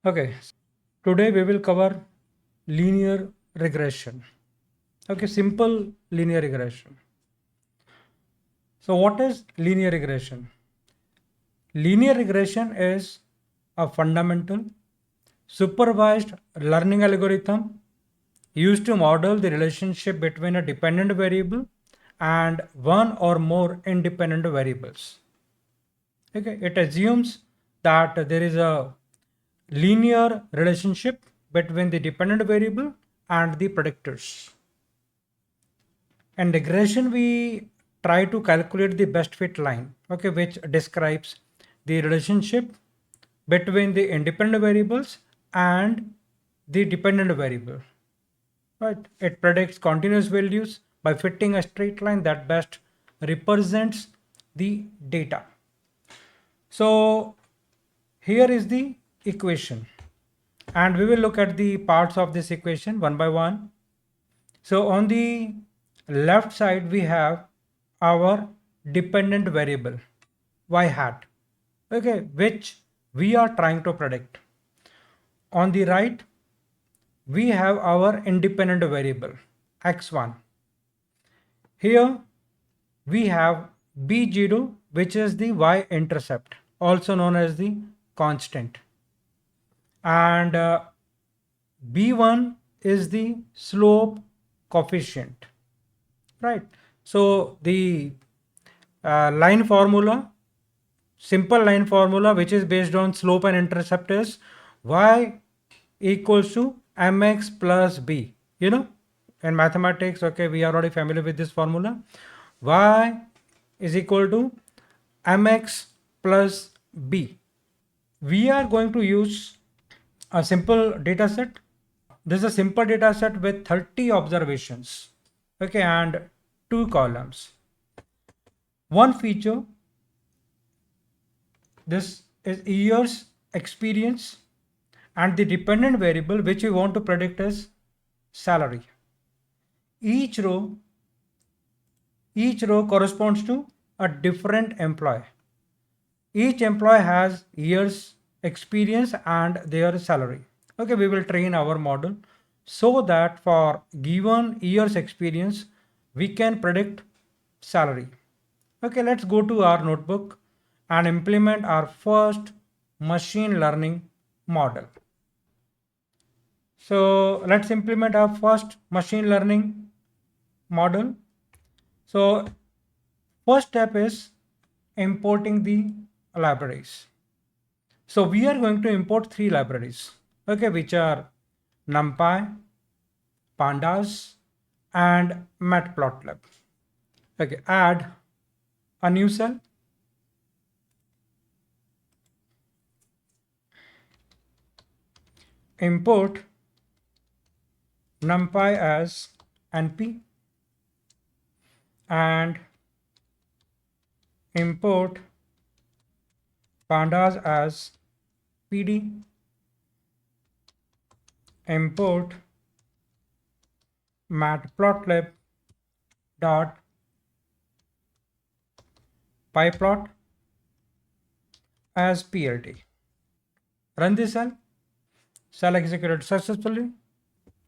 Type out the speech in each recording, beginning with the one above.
Okay, today we will cover linear regression. Okay, simple linear regression. So, what is linear regression? Linear regression is a fundamental supervised learning algorithm used to model the relationship between a dependent variable and one or more independent variables. Okay, it assumes that there is a linear relationship between the dependent variable and the predictors. In regression, we try to calculate the best fit line, okay, which describes the relationship between the independent variables and the dependent variable. Right? It predicts continuous values by fitting a straight line that best represents the data. So here is the equation, and we will look at the parts of this equation one by one. So on the left side, we have our dependent variable y hat, okay, which we are trying to predict. On the right, we have our independent variable x1. Here we have b0, which is the y-intercept, also known as the constant. And b1 is the slope coefficient, right? So the line formula, simple line formula, which is based on slope and intercept, is y equals to mx plus b. In mathematics, okay, we are already familiar with this formula. Y is equal to mx plus b. We are going to use a simple data set. This is a simple data set with 30 observations, okay, and 2 columns. One feature, this is years experience, and the dependent variable which we want to predict is salary. Each row corresponds to a different employee. Each employee has years experience and their salary. Okay, we will train our model so that for given years experience we can predict salary. Okay, let's go to our notebook and implement our first machine learning model. So let's implement our first machine learning model. So first step is importing the libraries. So we are going to import 3 libraries, okay, which are NumPy, Pandas, and Matplotlib. Okay, add a new cell. Import NumPy as NP and import Pandas as PD. Import Matplotlib dot pyplot as PLT. Run this cell executed successfully.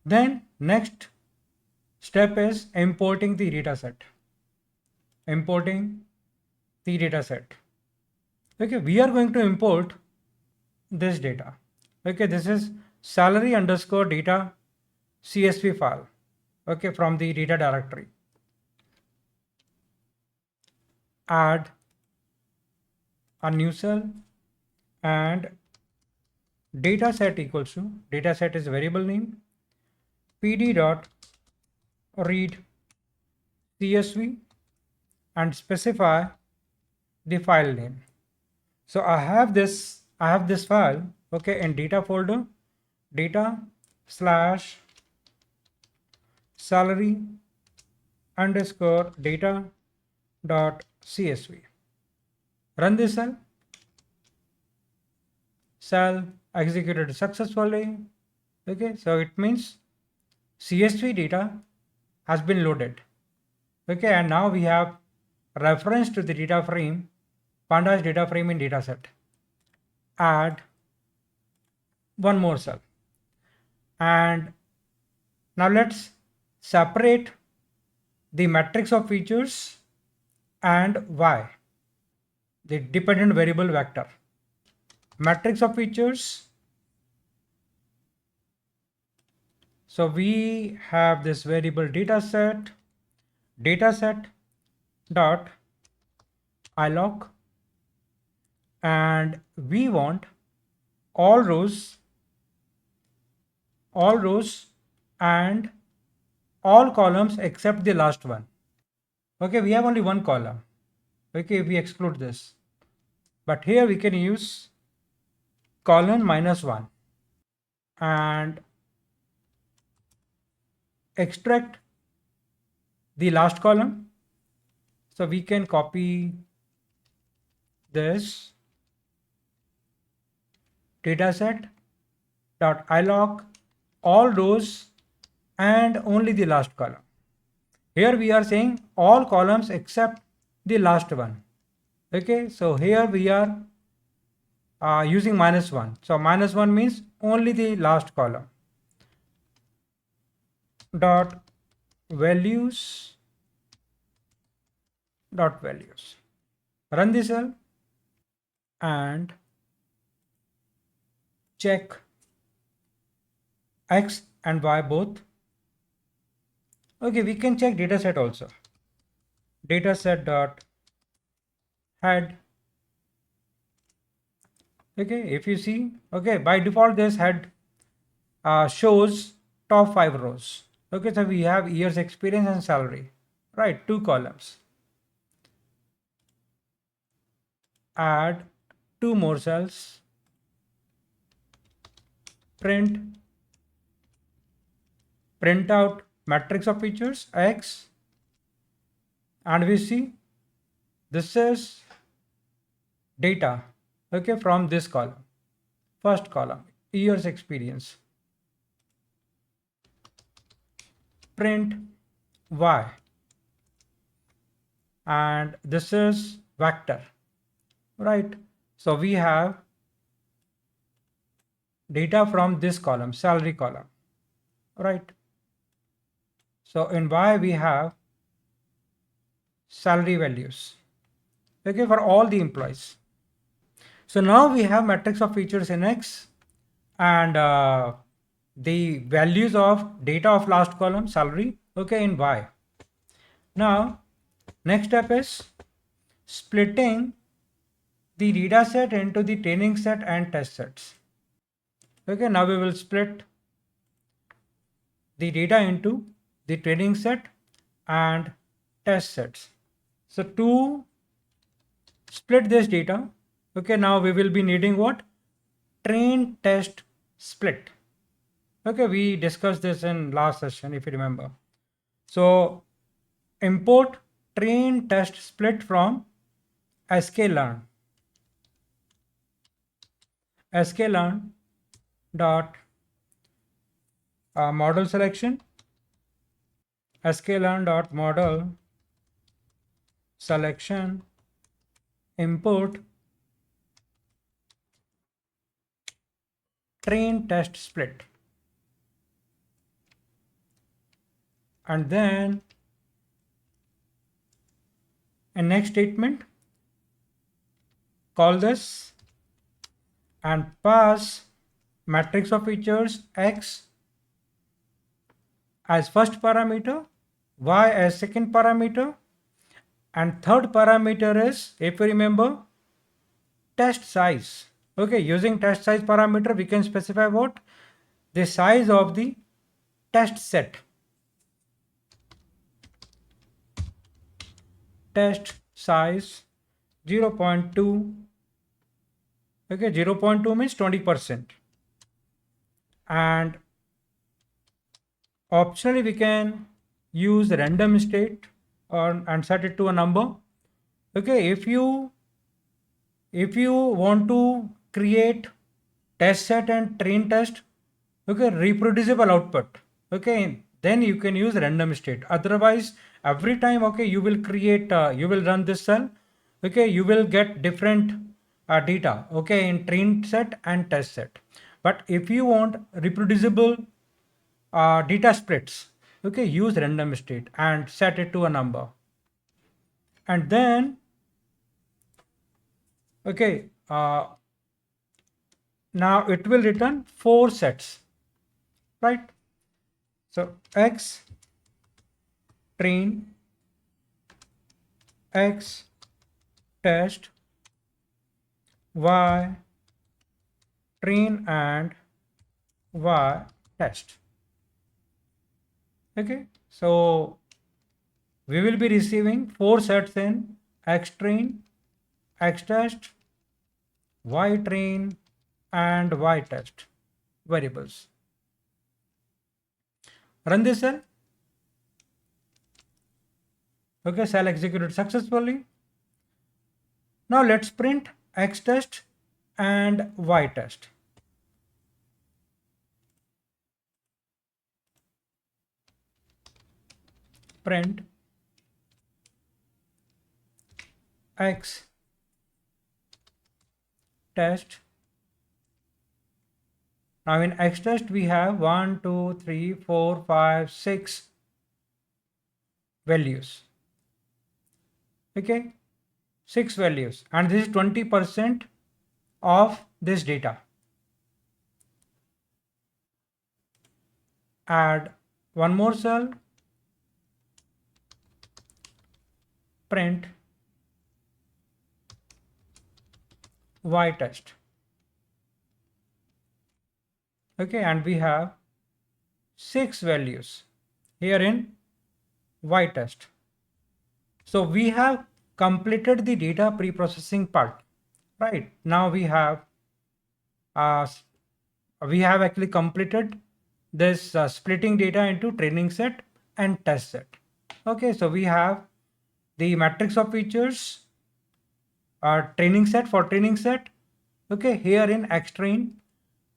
Then next step is importing the data set. Importing the data set. Okay, we are going to import this data. Okay, this is salary underscore data CSV file. Okay, from the data directory. Add a new cell and data set equals to, data set is variable name, pd dot read CSV and specify the file name. So I have this file, okay, in data folder, data slash salary underscore data dot CSV. Run this cell executed successfully. Okay, so it means CSV data has been loaded. Okay, and now we have reference to the data frame, pandas data frame in dataset. Add one more cell. And now let's separate the matrix of features and y, the dependent variable vector. Matrix of features. So we have this variable dataset dot ilog, and we want all rows and all columns except the last one. Okay, we have only one column. Okay, if we exclude this, but here we can use colon -1 and extract the last column. So we can copy this dataset dot ilog all rows and only the last column. Here we are saying all columns except the last one. Okay, so here we are using -1. So -1 means only the last column. Dot values. Run the cell and check x and y both. Okay, we can check dataset also. Dataset dot head. Okay, if you see, okay, by default this head shows top 5 rows. Okay, so we have years experience and salary, right? 2 columns. Add 2 more cells. Print out matrix of features x, and we see this is data, okay, from this column, first column, years experience. Print y, and this is vector, right? So we have data from this column, salary column, right? So in y we have salary values, okay, for all the employees. So now we have matrix of features in x and the values of data of last column, salary, okay, in y. Now next step is splitting the data set into the training set and test sets. Okay, now we will split the data into the training set and test sets. So to split this data, okay, now we will be needing what? Train test split. Okay, we discussed this in last session if you remember. So import train test split from scikit-learn. Scikit-learn dot model selection, scikit-learn dot model selection, import train test split, and then a next statement, call this and pass matrix of features x as first parameter, y as second parameter, and third parameter is, if you remember, test size. Okay, using test size parameter we can specify what? The size of the test set. Test size 0.2. Okay, 0.2 means 20%. And optionally we can use random state and set it to a number. Okay, if you want to create test set and train test, okay, reproducible output, okay, then you can use random state. Otherwise every time, okay, you will create you will run this cell, okay, you will get different data, okay, in train set and test set. But if you want reproducible data splits, okay, use random state and set it to a number. And then, okay, now it will return 4 sets, right? So X train, X test, Y train, and Y test. Okay, so we will be receiving 4 sets in X train, X test, Y train, and Y test variables. Run this cell. Okay, cell executed successfully. Now let's print X test and Y test. Print X test. Now in X test we have 1, 2, 3, 4, 5, 6 values. Okay, 6 values, and this is 20% of this data. Add one more cell, print Y test. Okay, and we have 6 values here in Y test. So we have completed the data pre-processing part, right? Now we have actually completed this splitting data into training set and test set. Okay, so we have the matrix of features, training set for training set, okay, here in xtrain,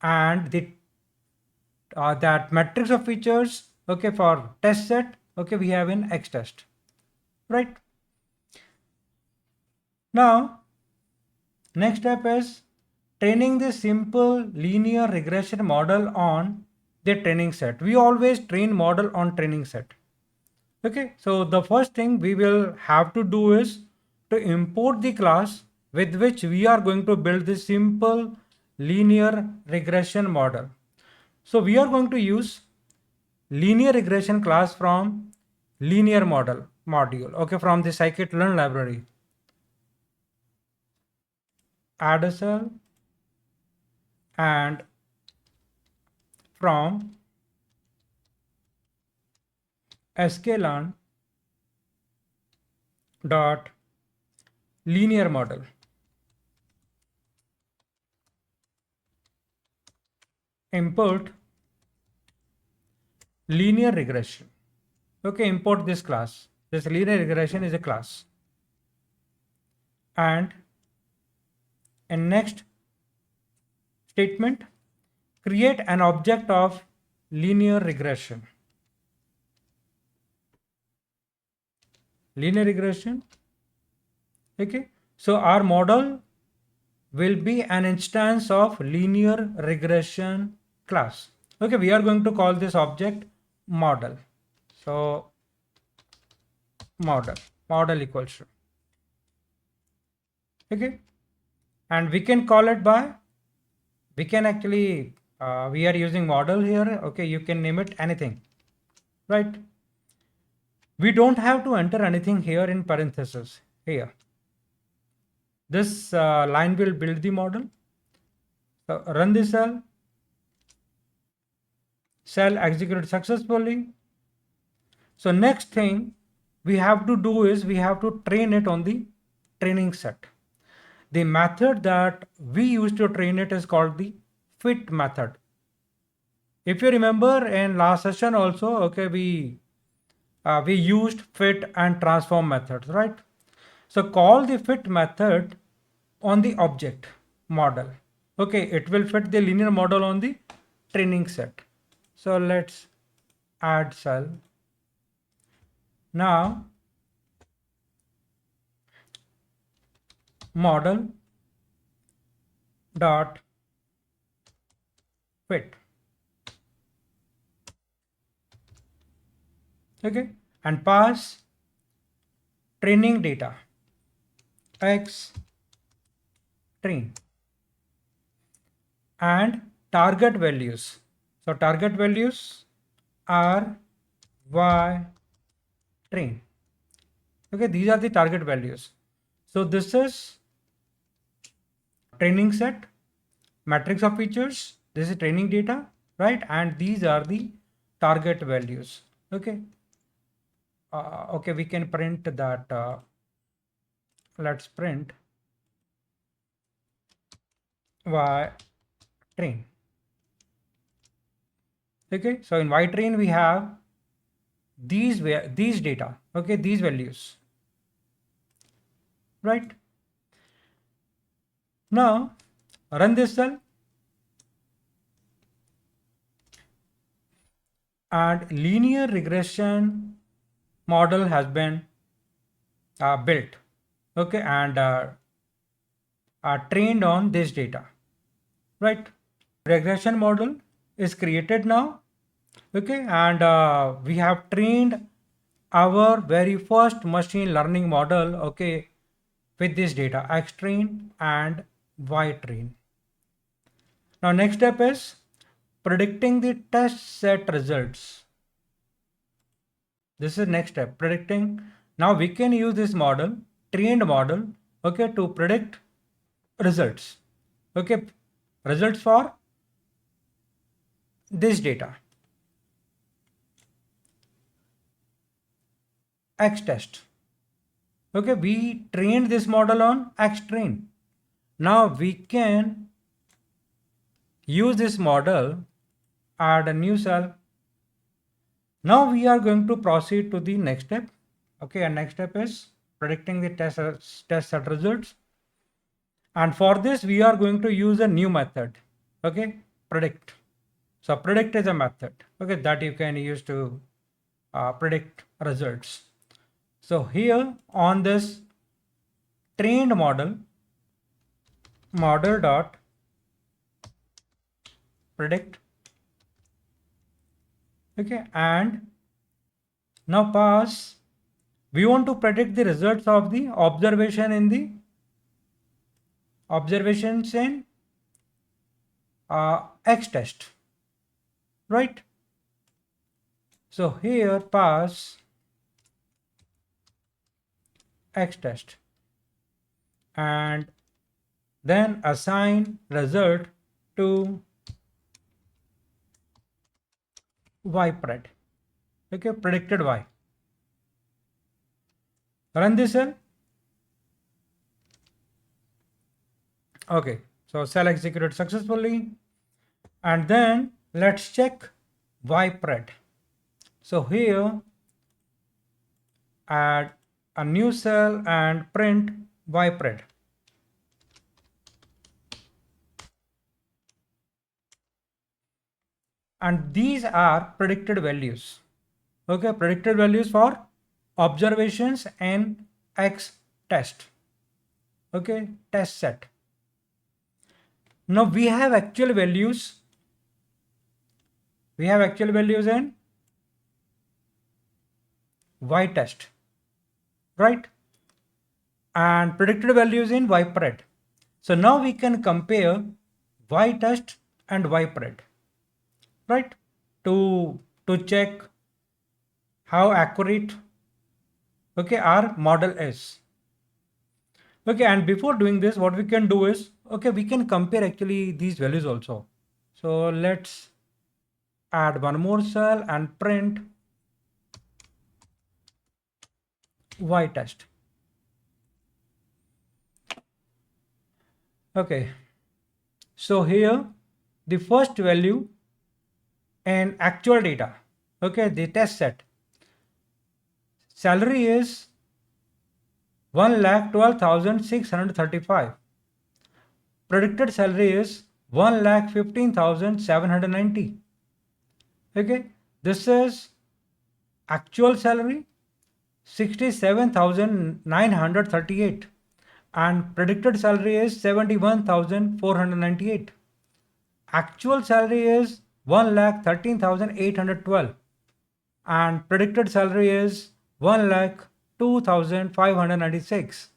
and the that matrix of features, okay, for test set, okay, we have in xtest, right? Now next step is training the simple linear regression model on the training set. We always train model on training set. Okay, so the first thing we will have to do is to import the class with which we are going to build this simple linear regression model. So we are going to use linear regression class from linear model module, okay, from the scikit-learn library. Add a cell, and from sklearn dot linear model, import linear regression. Okay, import this class. This linear regression is a class. And in next statement, create an object of linear regression. Linear regression. Okay, so our model will be an instance of linear regression class. Okay, we are going to call this object model. So model equals to, okay, and we can call it by, we can actually we are using model here, okay, you can name it anything, right? We don't have to enter anything here in parentheses here. This line will build the model. So run this cell executed successfully. So next thing we have to do is we have to train it on the training set. The method that we use to train it is called the fit method. If you remember in last session also, okay, we used fit and transform methods, right? So call the fit method on the object model. Okay, it will fit the linear model on the training set. So let's add cell. Now model dot fit. Okay, and pass training data x train and target values. So target values are y train. Okay, these are the target values. So this is training set, matrix of features. This is training data, right? And these are the target values. Okay. Okay, we can print that. Let's print y train. Okay, so in y train we have these data. Okay, these values, right? Now run this cell and linear regression model has been built. Okay, and trained on this data, right? Regression model is created now. Okay, and we have trained our very first machine learning model, okay, with this data x train and y train. Now next step is predicting the test set results. This is next step, predicting. Now we can use this model, trained model, okay, to predict results. Okay, results for this data x test. Okay, we trained this model on x train. Now we can use this model, add a new cell. Now we are going to proceed to the next step. Okay, and next step is predicting the test set results. And for this we are going to use a new method. Okay, predict. So predict is a method, okay, that you can use to predict results. So here on this trained model dot predict. Okay, and now pass, we want to predict the results of the observations in x test, right? So here pass x test and then assign result to y pred. Okay, predicted y. Run this cell. Okay, so cell executed successfully, and then let's check y pred. So here add a new cell and print y pred. And these are predicted values. Okay, predicted values for observations in x test. Okay, test set. Now we have actual values. We have actual values in y test, right? And predicted values in y pred. So now we can compare y test and y pred, right? To check how accurate, okay, our model is. Okay, and before doing this, what we can do is, okay, we can compare actually these values also. So let's add one more cell and print y test. Okay, so here the first value in actual data, okay, the test set, salary is 1,12,635. Predicted salary is 1,15,790. Okay, this is actual salary 67,938 and predicted salary is 71,498. actual salary is 1,13,812 and predicted salary is 1,02,596,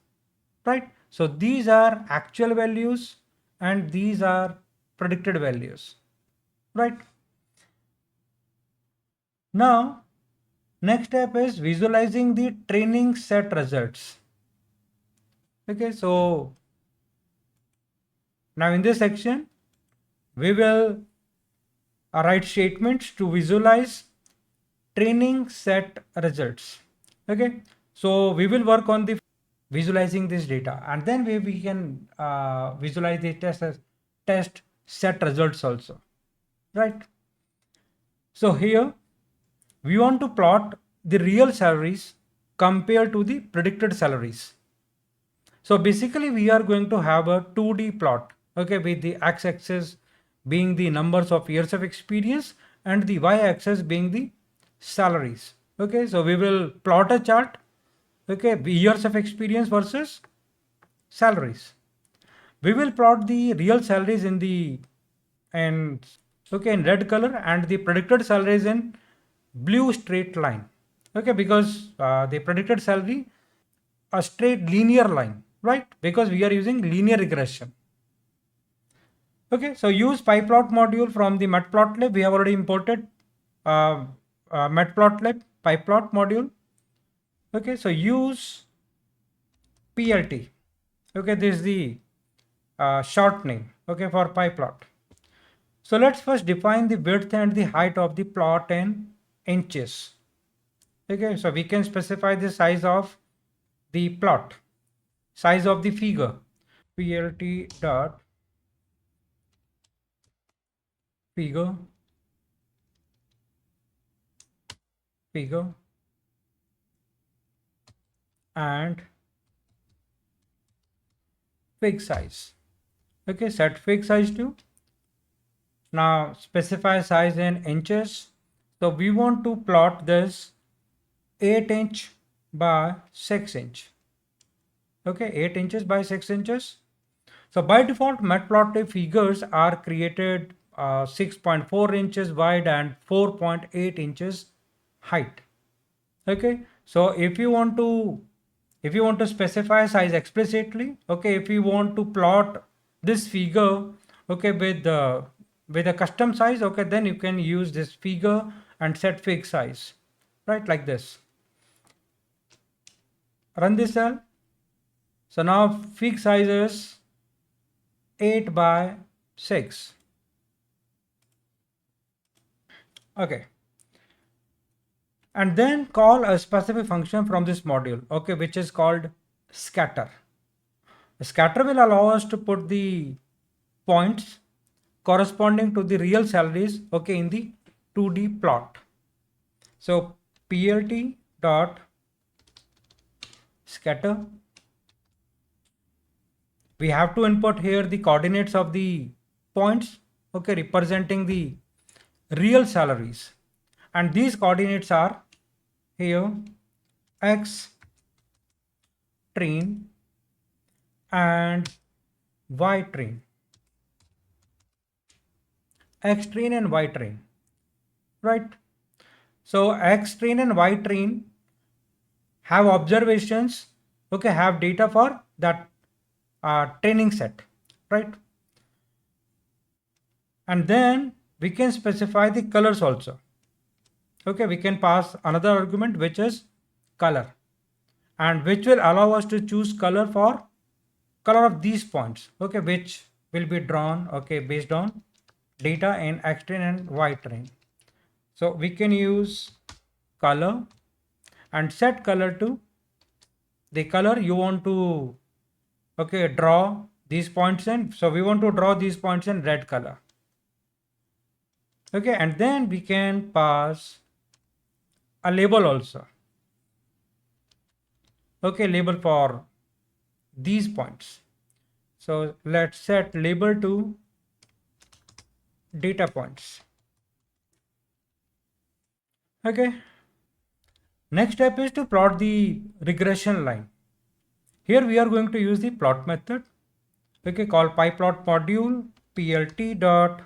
right? So these are actual values and these are predicted values, right? Now, next step is visualizing the training set results. Okay, so now in this section, we will write statements to visualize training set results. Okay, so we will work on the visualizing this data and then we can visualize the test set results also, right? So here we want to plot the real salaries compared to the predicted salaries. So basically we are going to have a 2D plot, okay, with the x-axis being the numbers of years of experience and the y-axis being the salaries. Okay, so we will plot a chart, okay, years of experience versus salaries. We will plot the real salaries in the and okay in red color and the predicted salaries in blue straight line. Okay, because the predicted salary a straight linear line, right? Because we are using linear regression. Okay, so use pyplot module from the matplotlib. We have already imported matplotlib pyplot module. Okay, so use PLT. Okay, this is the short name, okay, for pyplot. So let's first define the width and the height of the plot in inches. Okay, so we can specify the size of the plot, size of the figure. PLT dot figure and fixed size. Okay, set fixed size to. Now specify size in inches. So we want to plot this 8" by 6". Okay, 8" by 6". So by default, matplotlib figures are created 6.4 inches wide and 4.8 inches height. Okay, so if you want to specify size explicitly, okay, if you want to plot this figure, okay, with a custom size, okay, then you can use this figure and set fixed size, right, like this. Run this cell. So now fixed size is 8 by 6. Okay, and then call a specific function from this module, okay, which is called scatter. Scatter will allow us to put the points corresponding to the real salaries, okay, in the 2D plot. So plt dot scatter, we have to input here the coordinates of the points, okay, representing the real salaries, and these coordinates are here x train and y train, x train and y train, right? So x train and y train have observations, okay, have data for that training set, right? And then we can specify the colors also. Okay, we can pass another argument which is color, and which will allow us to choose color for color of these points, okay, which will be drawn, okay, based on data in x train and y train. So we can use color and set color to the color you want to, okay, draw these points in. So we want to draw these points in red color. Okay, and then we can pass a label also. Okay, label for these points. So let's set label to data points. Okay, next step is to plot the regression line. Here we are going to use the plot method, okay, called pyplot module plt dot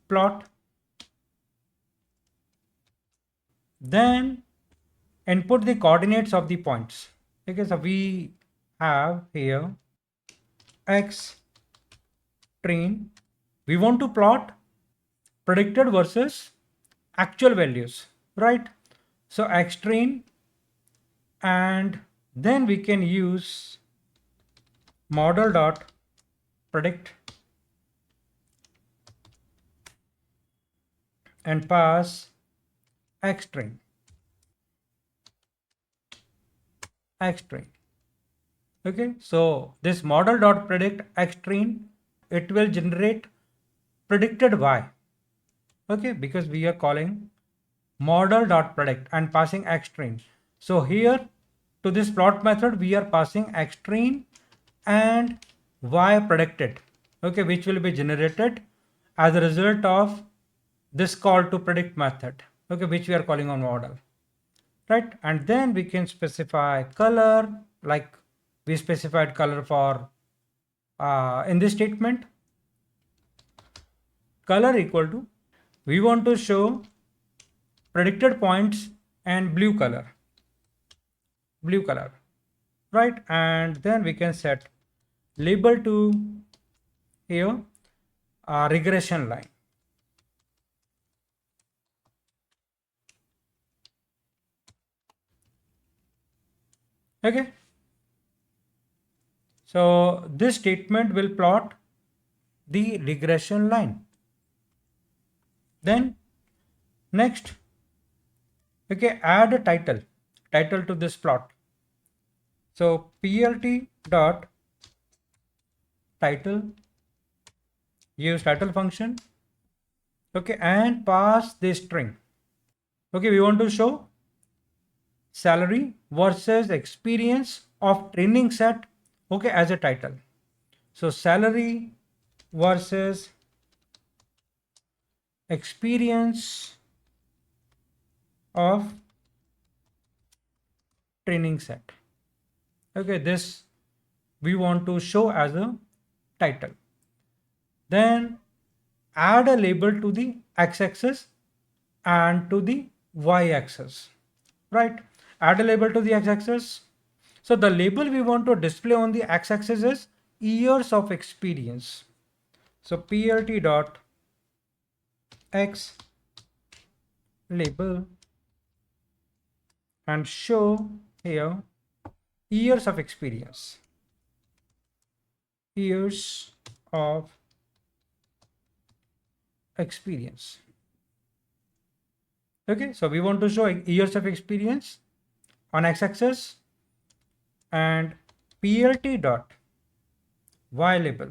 plot, then input the coordinates of the points. Okay, so we have here x train. We want to plot predicted versus actual values, right? So x train, and then we can use model dot predict and pass x train. Okay, so this model dot predict x train, it will generate predicted y. Okay, because we are calling model dot predict and passing x train. So here to this plot method we are passing x train and y predicted, okay, which will be generated as a result of this call to predict method, okay, which we are calling on model, right? And then we can specify color, like we specified color for in this statement, color equal to, we want to show predicted points and blue color, right? And then we can set label to here regression line. Okay, so this statement will plot the regression line. Then next, okay, add a title to this plot. So plt dot title, use title function, okay, and pass this string. Okay, we want to show salary versus experience of training set, okay, as a title. So salary versus experience of training set. Okay, this we want to show as a title. Then add a label to the x-axis and to the y-axis, right? Add a label to the x-axis. So the label we want to display on the x-axis is years of experience. So plt dot x label and show here years of experience. Years of experience. Okay, so we want to show years of experience on x-axis and plt dot y label.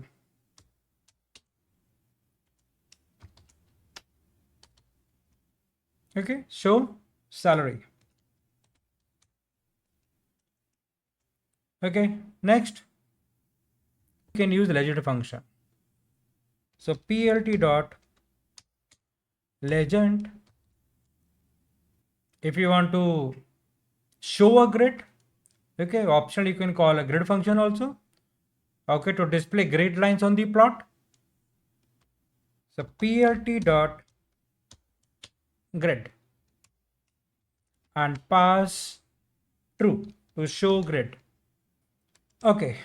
Okay, show salary. Okay, next you can use legend function. So plt dot legend, if you want to show a grid, okay, optional you can call a grid function also, okay, to display grid lines on the plot. So plt dot grid and pass true to show grid. Okay,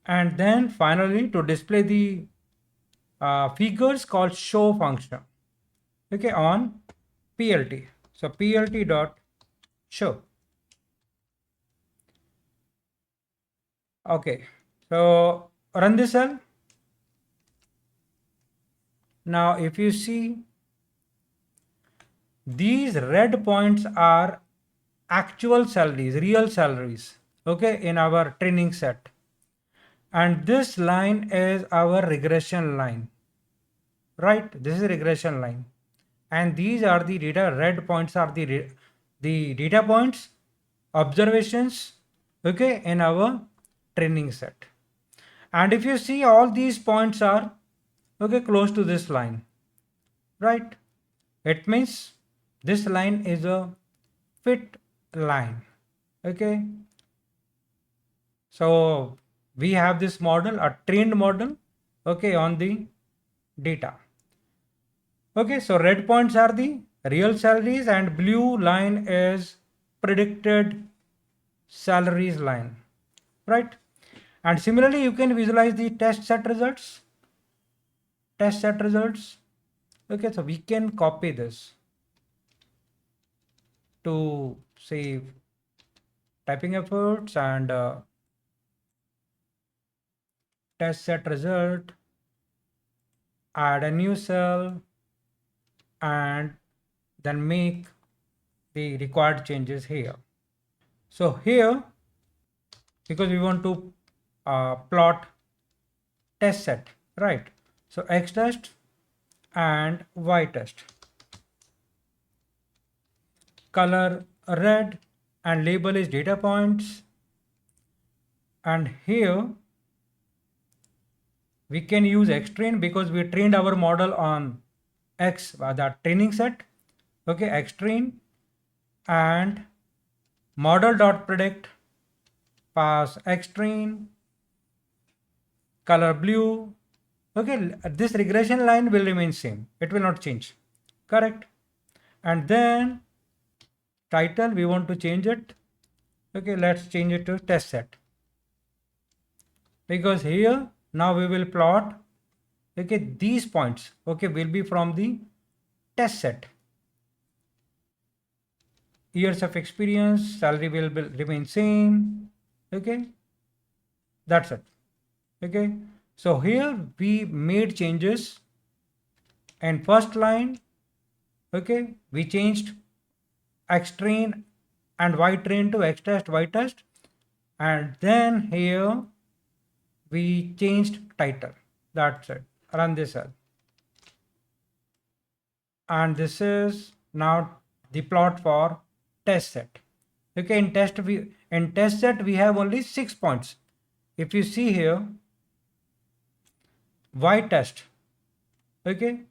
and then finally to display the figures called show function, okay, on plt. So plt dot show. Okay, so run this cell. Now if you see, these red points are actual salaries, real salaries, okay, in our training set, and this line is our regression line, right? This is a regression line, and these are the data. Red points are the data points, observations, okay, in our training set. And if you see, all these points are, okay, close to this line, right? It means this line is a fit line, okay. So we have this model, a trained model, okay, on the data. Okay, so red points are the real salaries and blue line is predicted salaries line, right? And similarly, you can visualize the test set results. Test set results. Okay, so we can copy this to save typing efforts and test set result, add a new cell and then make the required changes here. So here, because we want to plot test set, right? So X test and Y test. Color red and label is data points. And here we can use X train because we trained our model on X, that training set. Okay, X train and model dot predict pass X train, color blue. Okay, this regression line will remain same. It will not change. Correct. And then title, we want to change it. Okay, let's change it to test set. Because here now we will plot, okay, these points, okay, will be from the test set. Years of experience, salary will remain same. Okay, that's it. Okay, so here we made changes and first line, okay, we changed X train and Y train to X test, Y test, and then here we changed title. That's it. Run this cell. And this is now the plot for test set. Okay, in test set we have only 6 points. If you see here, Y test, okay,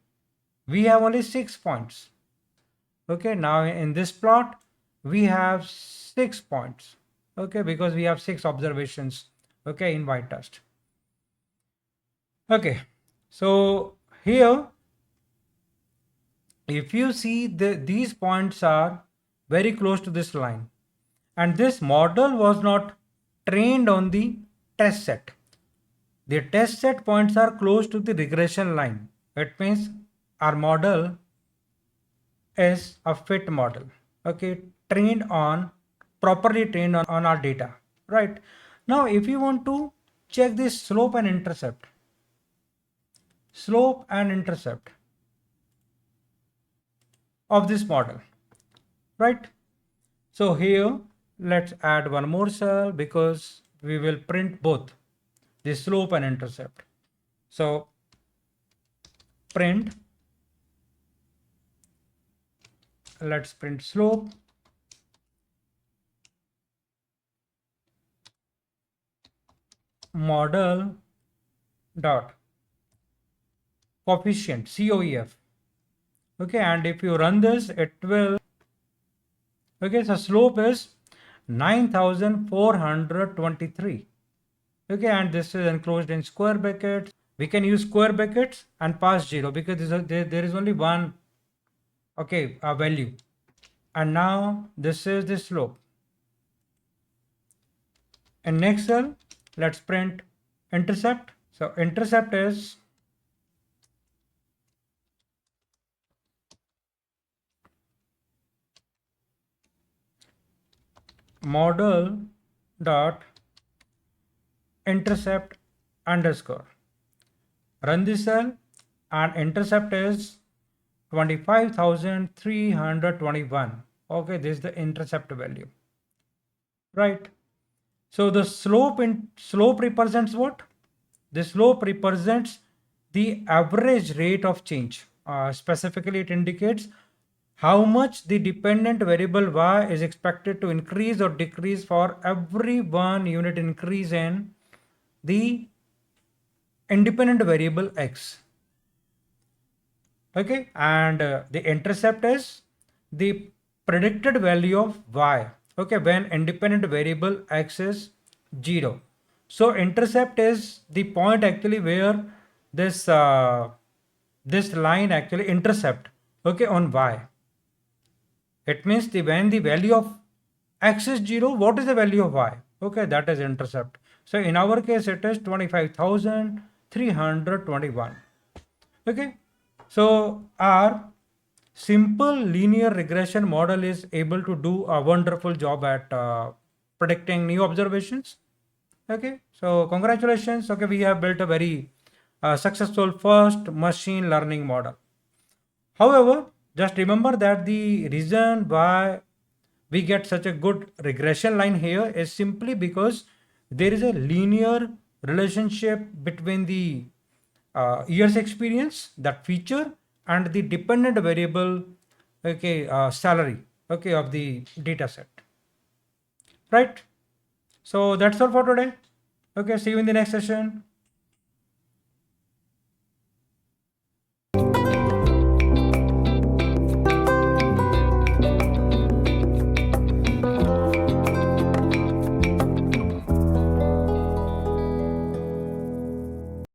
we have only 6 points. Okay, now in this plot we have 6 points. Okay, because we have 6 observations, okay, in Y test. Okay, so here if you see these points are very close to this line, and this model was not trained on the test set. The test set points are close to the regression line. It means our model is a fit model. Okay, properly trained on our data. Right. Now, if you want to check this slope and intercept of this model, right? So here let's add one more cell because we will print both the slope and intercept. So print, let's print slope, model dot coefficient COEF. Okay, and if you run this, it will, okay, so slope is 9423. Okay, and this is enclosed in square brackets. We can use square brackets and pass 0 because there is only one, okay, value. And now this is the slope. And next cell, let's print intercept. So intercept is model dot intercept underscore. Run this cell and intercept is 25,321. Okay, this is the intercept value, right? So the slope represents what? The slope represents the average rate of change. Specifically, it indicates how much the dependent variable y is expected to increase or decrease for every 1 unit increase in the independent variable x. Okay, and the intercept is the predicted value of y. Okay, when independent variable x is 0. So intercept is the point actually where this this line actually intercept, okay, on y. It means when the value of x is 0, what is the value of y? Okay, that is intercept. So in our case, it is 25,321. Okay, so our simple linear regression model is able to do a wonderful job at predicting new observations. Okay, so congratulations. Okay, we have built a very successful first machine learning model. However, just remember that the reason why we get such a good regression line here is simply because there is a linear relationship between the years experience, that feature, and the dependent variable, okay, salary, okay, of the data set, right? So that's all for today. Okay, see you in the next session.